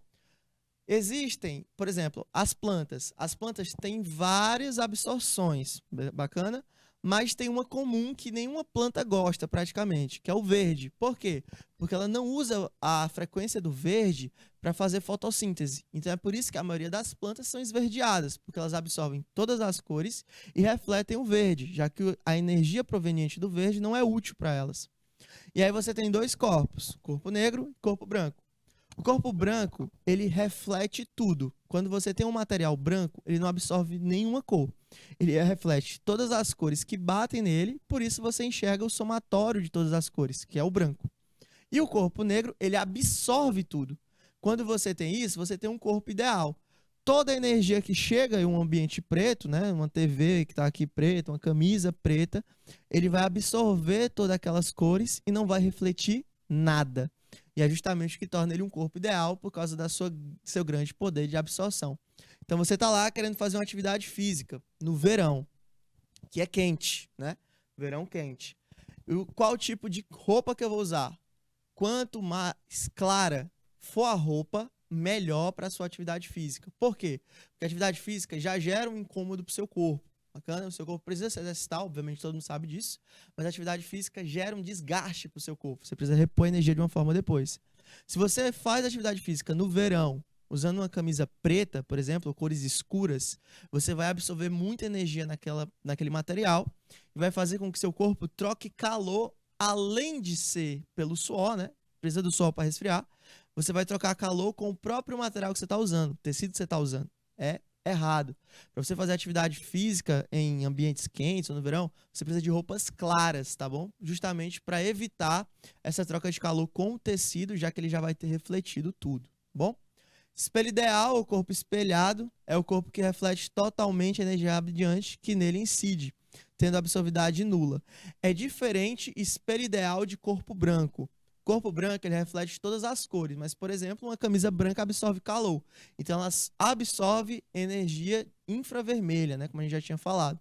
Existem, por exemplo, as plantas. As plantas têm várias absorções, bacana? Mas tem uma comum que nenhuma planta gosta praticamente, que é o verde. Por quê? Porque ela não usa a frequência do verde para fazer fotossíntese. Então é por isso que a maioria das plantas são esverdeadas, porque elas absorvem todas as cores e refletem o verde, já que a energia proveniente do verde não é útil para elas. E aí você tem dois corpos, corpo negro e corpo branco. O corpo branco, ele reflete tudo. Quando você tem um material branco, ele não absorve nenhuma cor. Ele reflete todas as cores que batem nele, por isso você enxerga o somatório de todas as cores, que é o branco. E o corpo negro, ele absorve tudo. Quando você tem isso, você tem um corpo ideal. Toda a energia que chega em um ambiente preto, né, uma TV que está aqui preta, uma camisa preta, ele vai absorver todas aquelas cores e não vai refletir nada. E é justamente o que torna ele um corpo ideal por causa da seu grande poder de absorção. Então você está lá querendo fazer uma atividade física no verão, que é quente, né? Verão quente. Qual tipo de roupa que eu vou usar? Quanto mais clara for a roupa, melhor para a sua atividade física. Por quê? Porque a atividade física já gera um incômodo para o seu corpo. Bacana? O seu corpo precisa se exercitar, obviamente todo mundo sabe disso, mas a atividade física gera um desgaste para o seu corpo. Você precisa repor energia de uma forma depois. Se você faz atividade física no verão, usando uma camisa preta, por exemplo, ou cores escuras, você vai absorver muita energia naquele material e vai fazer com que seu corpo troque calor, além de ser pelo suor, né? Precisa do suor para resfriar. Você vai trocar calor com o próprio material que você está usando, o tecido que você está usando. É errado. Para você fazer atividade física em ambientes quentes ou no verão, você precisa de roupas claras, tá bom? Justamente para evitar essa troca de calor com o tecido, já que ele já vai ter refletido tudo, tá bom? Espelho ideal, o corpo espelhado, é o corpo que reflete totalmente a energia radiante que nele incide, tendo absorvidade nula. É diferente espelho ideal de corpo branco. Corpo branco, ele reflete todas as cores, mas, por exemplo, uma camisa branca absorve calor. Então, ela absorve energia infravermelha, né, como a gente já tinha falado.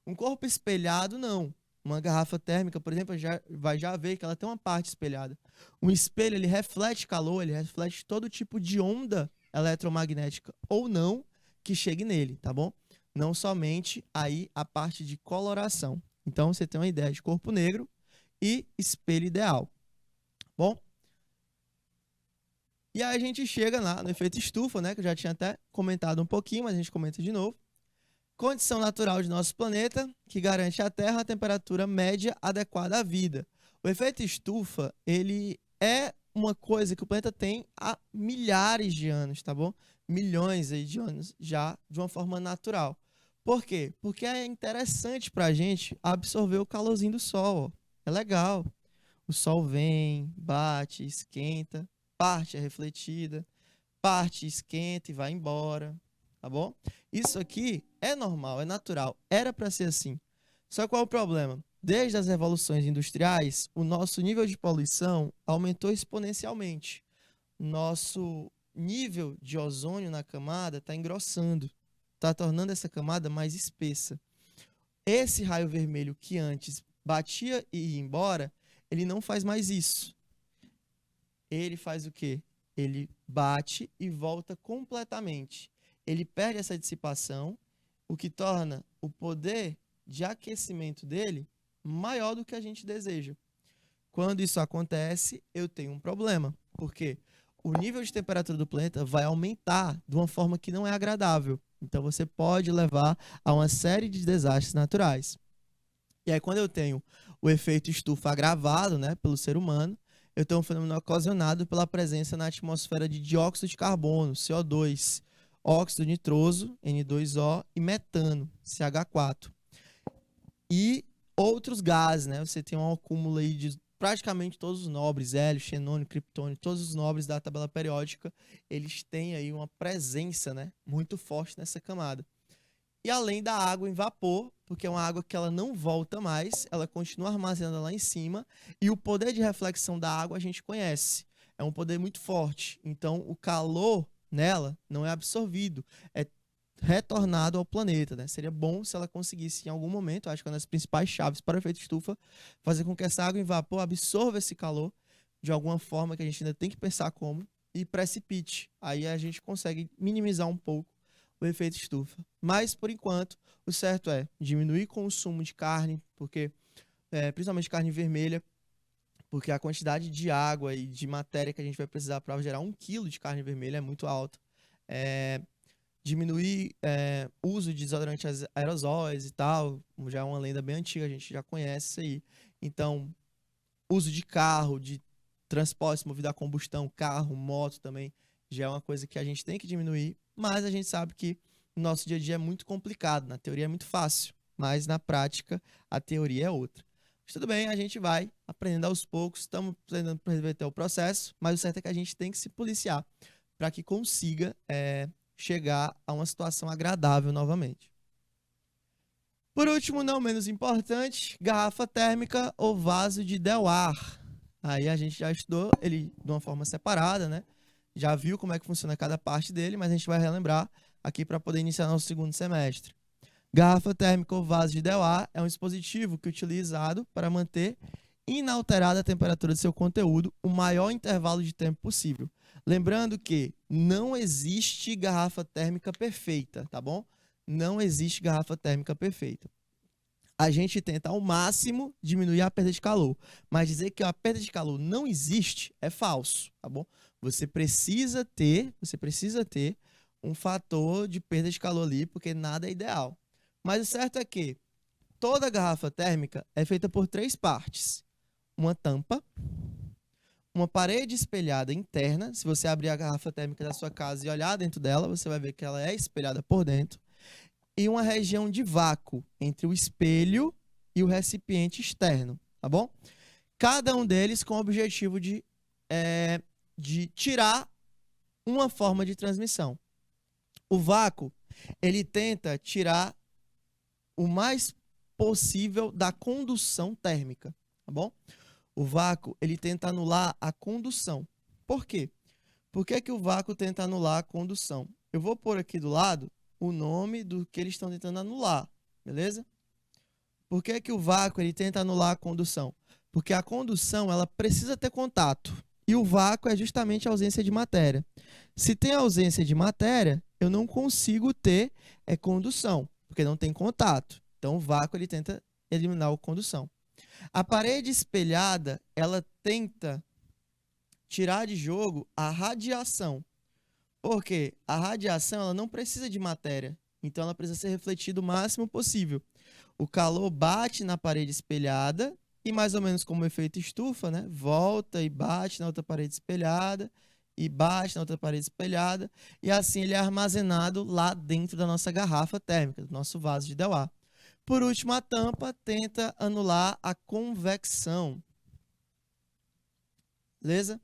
Um corpo espelhado, não. Uma garrafa térmica, por exemplo, vai ver que ela tem uma parte espelhada. Um espelho, ele reflete calor, ele reflete todo tipo de onda eletromagnética ou não que chegue nele, tá bom? Não somente aí a parte de coloração. Então, você tem uma ideia de corpo negro e espelho ideal. Bom? E aí a gente chega lá no efeito estufa, né? Que eu já tinha até comentado um pouquinho, mas a gente comenta de novo. Condição natural de nosso planeta, que garante à Terra a temperatura média adequada à vida. O efeito estufa, ele é uma coisa que o planeta tem há milhares de anos, tá bom? Milhões aí de anos já de uma forma natural. Por quê? Porque é interessante pra gente absorver o calorzinho do sol, ó. É legal. O sol vem, bate, esquenta, parte é refletida, parte esquenta e vai embora, tá bom? Isso aqui é normal, é natural, era para ser assim. Só qual é o problema? Desde as revoluções industriais, o nosso nível de poluição aumentou exponencialmente. Nosso nível de ozônio na camada está engrossando, está tornando essa camada mais espessa. Esse raio vermelho que antes batia e ia embora, ele não faz mais isso. Ele faz o quê? Ele bate e volta completamente. Ele perde essa dissipação, o que torna o poder de aquecimento dele maior do que a gente deseja. Quando isso acontece, eu tenho um problema, porque o nível de temperatura do planeta vai aumentar de uma forma que não é agradável. Então você pode levar a uma série de desastres naturais. E aí, quando eu tenho o efeito estufa agravado, né, pelo ser humano, eu tenho um fenômeno ocasionado pela presença na atmosfera de dióxido de carbono, CO2, óxido nitroso, N2O, e metano, CH4. E outros gases, né? Você tem um acúmulo aí de praticamente todos os nobres, hélio, xenônio, criptônio, todos os nobres da tabela periódica, eles têm aí uma presença, né, muito forte nessa camada. E além da água em vapor, porque é uma água que ela não volta mais, ela continua armazenada lá em cima, e o poder de reflexão da água a gente conhece. É um poder muito forte. Então, o calor nela não é absorvido, é retornado ao planeta, né? Seria bom se ela conseguisse, em algum momento, acho que é uma das principais chaves para o efeito estufa, fazer com que essa água em vapor absorva esse calor de alguma forma que a gente ainda tem que pensar como, e precipite. Aí a gente consegue minimizar um pouco o efeito estufa. Mas, por enquanto, o certo é diminuir o consumo de carne, porque principalmente carne vermelha, porque a quantidade de água e de matéria que a gente vai precisar para gerar 1 quilo de carne vermelha é muito alta. Diminuir o uso de desodorantes aerosóis e tal, já é uma lenda bem antiga, a gente já conhece isso aí. Então, uso de carro, de transporte movido a combustão, carro, moto também, já é uma coisa que a gente tem que diminuir, mas a gente sabe que o nosso dia a dia é muito complicado, na teoria é muito fácil, mas na prática a teoria é outra. Mas tudo bem, a gente vai aprendendo aos poucos, estamos aprendendo para reverter o processo, mas o certo é que a gente tem que se policiar para que consiga chegar a uma situação agradável novamente. Por último, não menos importante, garrafa térmica ou vaso de Dewar. Aí a gente já estudou ele de uma forma separada, né? Já viu como é que funciona cada parte dele, mas a gente vai relembrar aqui para poder iniciar nosso segundo semestre. Garrafa térmica ou vaso de Dewar é um dispositivo que é utilizado para manter inalterada a temperatura do seu conteúdo o maior intervalo de tempo possível. Lembrando que não existe garrafa térmica perfeita, tá bom? Não existe garrafa térmica perfeita. A gente tenta ao máximo diminuir a perda de calor, mas dizer que a perda de calor não existe é falso, tá bom? Você precisa ter um fator de perda de calor ali, porque nada é ideal. Mas o certo é que toda garrafa térmica é feita por 3 partes: uma tampa, uma parede espelhada interna. Se você abrir a garrafa térmica da sua casa e olhar dentro dela, você vai ver que ela é espelhada por dentro, e uma região de vácuo entre o espelho e o recipiente externo, tá bom? Cada um deles com o objetivo de tirar uma forma de transmissão. O vácuo, ele tenta tirar o mais possível da condução térmica, tá bom? O vácuo, ele tenta anular a condução. Por quê? Por que o vácuo tenta anular a condução? Eu vou pôr aqui do lado o nome do que eles estão tentando anular, beleza? Por que o vácuo ele tenta anular a condução? Porque a condução ela precisa ter contato e o vácuo é justamente a ausência de matéria. Se tem ausência de matéria, eu não consigo ter condução, porque não tem contato. Então o vácuo ele tenta eliminar a condução. A parede espelhada ela tenta tirar de jogo a radiação. Porque a radiação ela não precisa de matéria, então ela precisa ser refletida o máximo possível. O calor bate na parede espelhada e mais ou menos como o efeito estufa, né? Volta e bate na outra parede espelhada e bate na outra parede espelhada e assim ele é armazenado lá dentro da nossa garrafa térmica, do nosso vaso de Dewar. Por último, a tampa tenta anular a convecção. Beleza?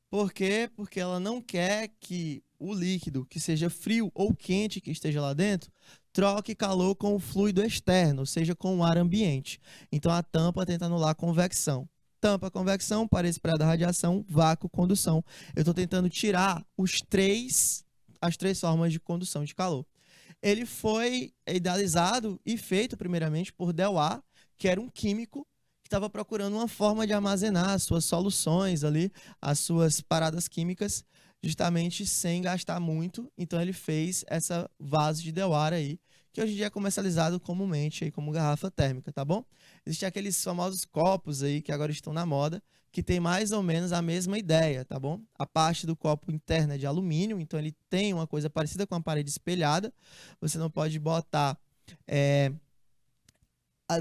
Por quê? Porque ela não quer que o líquido, que seja frio ou quente que esteja lá dentro, troque calor com o fluido externo, ou seja, com o ar ambiente. Então a tampa tenta anular a convecção. Tampa, convecção, parede espelhada, radiação, vácuo, condução. Eu estou tentando tirar as três formas de condução de calor. Ele foi idealizado e feito primeiramente por Dewar, que era um químico estava procurando uma forma de armazenar as suas soluções ali, as suas paradas químicas, justamente sem gastar muito. Então ele fez essa vaso de Dewar aí, que hoje em dia é comercializado comumente aí como garrafa térmica, tá bom? Existem aqueles famosos copos aí que agora estão na moda, que tem mais ou menos a mesma ideia, tá bom? A parte do copo interna é de alumínio, então ele tem uma coisa parecida com a parede espelhada. Você não pode botar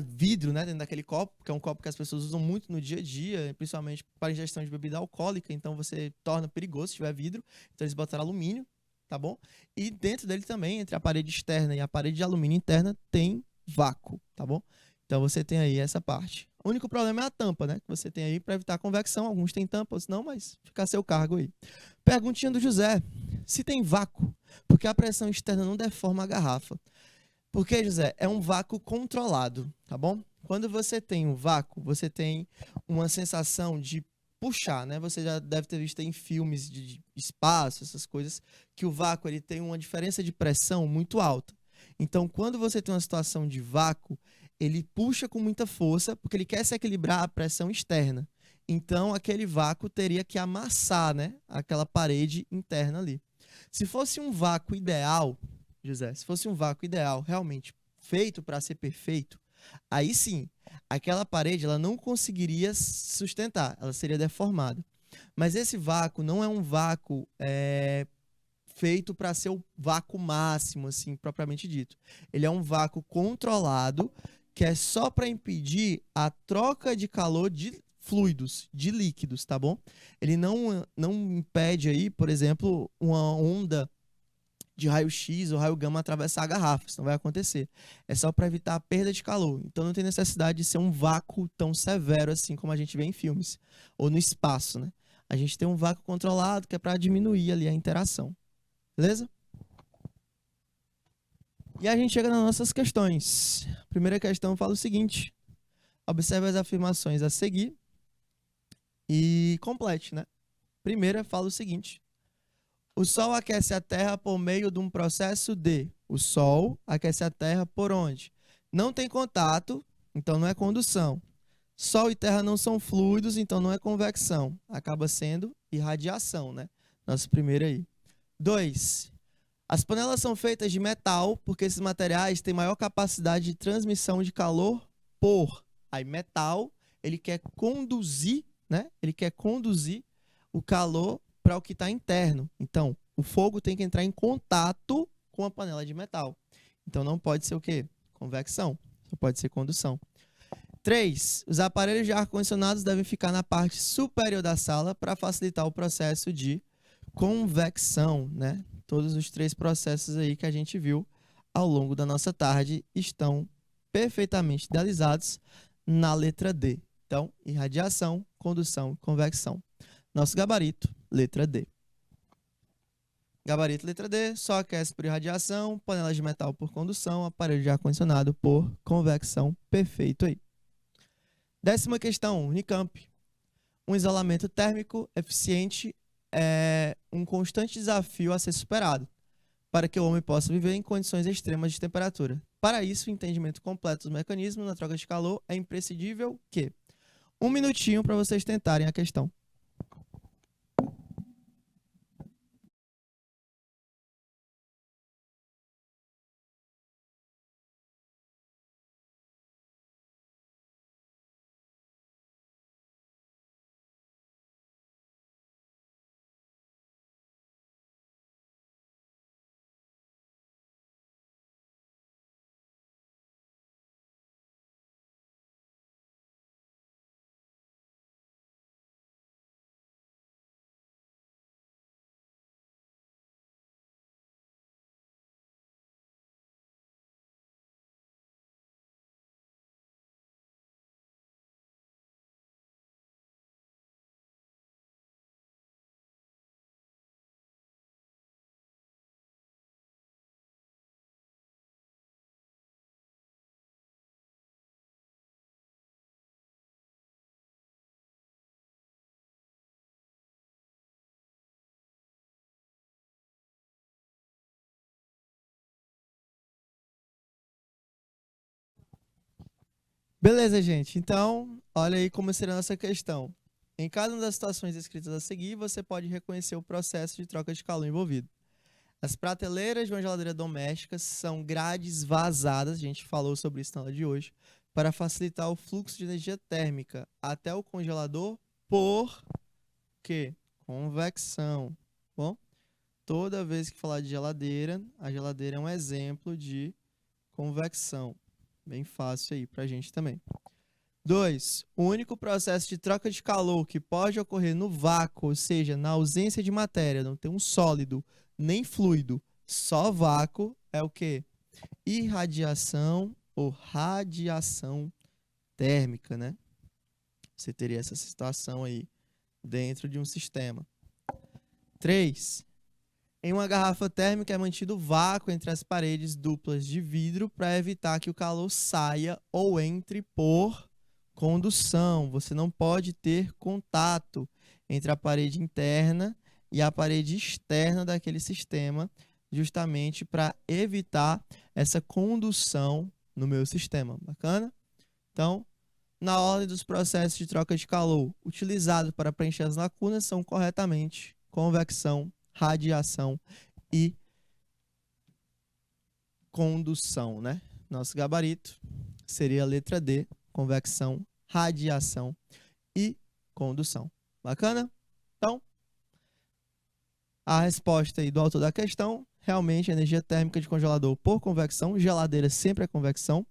vidro, né, dentro daquele copo, que é um copo que as pessoas usam muito no dia a dia, principalmente para ingestão de bebida alcoólica, então você torna perigoso se tiver vidro, então eles botaram alumínio, tá bom? E dentro dele também, entre a parede externa e a parede de alumínio interna, tem vácuo, tá bom? Então você tem aí essa parte. O único problema é a tampa, né, que você tem aí para evitar a convecção, alguns têm tampa, outros não, mas fica a seu cargo aí. Perguntinha do José, se tem vácuo, porque a pressão externa não deforma a garrafa? Porque, José, é um vácuo controlado, tá bom? Quando você tem um vácuo, você tem uma sensação de puxar, né? Você já deve ter visto em filmes de espaço, essas coisas, que o vácuo ele tem uma diferença de pressão muito alta. Então, quando você tem uma situação de vácuo, ele puxa com muita força, porque ele quer se equilibrar a pressão externa. Então, aquele vácuo teria que amassar, né? Aquela parede interna ali. Se fosse um vácuo ideal, José, se fosse um vácuo ideal, realmente feito para ser perfeito, aí sim, aquela parede ela não conseguiria sustentar, ela seria deformada. Mas esse vácuo não é um vácuo feito para ser o vácuo máximo, assim, propriamente dito. Ele é um vácuo controlado, que é só para impedir a troca de calor de fluidos, de líquidos, tá bom? Ele não impede aí, por exemplo, uma onda de raio-x ou raio gama atravessar a garrafa. Isso não vai acontecer. É só para evitar a perda de calor. Então não tem necessidade de ser um vácuo tão severo assim como a gente vê em filmes. Ou no espaço, né? A gente tem um vácuo controlado que é para diminuir ali a interação. Beleza? E a gente chega nas nossas questões. A primeira questão fala o seguinte. Observe as afirmações a seguir e complete, né? Primeira fala o seguinte: o Sol aquece a Terra por meio de um processo de... O Sol aquece a Terra por onde? Não tem contato, então não é condução. Sol e Terra não são fluidos, então não é convecção. Acaba sendo irradiação, né? Nossa primeira aí. 2. As panelas são feitas de metal, porque esses materiais têm maior capacidade de transmissão de calor por... Aí, metal, ele quer conduzir, né? Ele quer conduzir o calor para o que está interno. Então, o fogo tem que entrar em contato com a panela de metal. Então, não pode ser o quê? Convecção. Só pode ser condução. 3. Os aparelhos de ar-condicionados devem ficar na parte superior da sala para facilitar o processo de convecção, né? Todos os 3 processos aí que a gente viu ao longo da nossa tarde estão perfeitamente idealizados na letra D. Então, irradiação, condução e convecção. Nosso gabarito, letra D. Gabarito, letra D, só aquece por irradiação, panelas de metal por condução, aparelho de ar-condicionado por convecção. Perfeito aí. 10ª questão, Unicamp. Um isolamento térmico eficiente é um constante desafio a ser superado, para que o homem possa viver em condições extremas de temperatura. Para isso, o entendimento completo dos mecanismos na troca de calor é imprescindível que... 1 minutinho para vocês tentarem a questão. Beleza, gente. Então, olha aí como será a nossa questão. Em cada uma das situações descritas a seguir, você pode reconhecer o processo de troca de calor envolvido. As prateleiras de uma geladeira doméstica são grades vazadas, a gente falou sobre isso na aula de hoje, para facilitar o fluxo de energia térmica até o congelador por quê? Convecção. Bom, toda vez que falar de geladeira, a geladeira é um exemplo de convecção. Bem fácil aí pra gente também. 2. O único processo de troca de calor que pode ocorrer no vácuo, ou seja, na ausência de matéria, não tem um sólido nem fluido, só vácuo, é o quê? Irradiação ou radiação térmica, né? Você teria essa situação aí dentro de um sistema. 3. Em uma garrafa térmica é mantido vácuo entre as paredes duplas de vidro para evitar que o calor saia ou entre por condução. Você não pode ter contato entre a parede interna e a parede externa daquele sistema, justamente para evitar essa condução no meu sistema. Bacana? Então, na ordem dos processos de troca de calor utilizados para preencher as lacunas são corretamente convecção, radiação e condução, né? Nosso gabarito seria a letra D, convecção, radiação e condução. Bacana? Então, a resposta aí do autor da questão, realmente, energia térmica de congelador por convecção, geladeira sempre é convecção,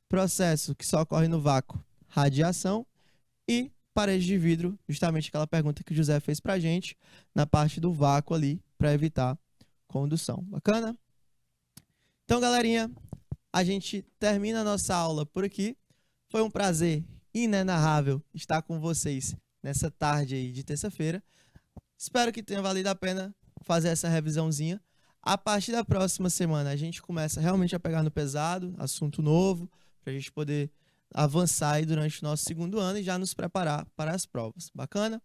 processo que só ocorre no vácuo, radiação, e parede de vidro, justamente aquela pergunta que o José fez pra gente, na parte do vácuo ali, para evitar condução. Bacana? Então, galerinha, a gente termina a nossa aula por aqui. Foi um prazer inenarrável estar com vocês nessa tarde aí de terça-feira. Espero que tenha valido a pena fazer essa revisãozinha. A partir da próxima semana, a gente começa realmente a pegar no pesado, assunto novo, para a gente poder avançar aí durante o nosso segundo ano e já nos preparar para as provas. Bacana?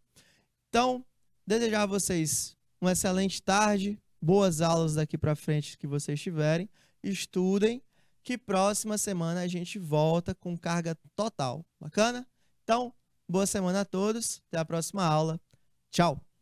Então, desejar a vocês uma excelente tarde, boas aulas daqui para frente que vocês tiverem, estudem, que próxima semana a gente volta com carga total. Bacana? Então, boa semana a todos, até a próxima aula. Tchau!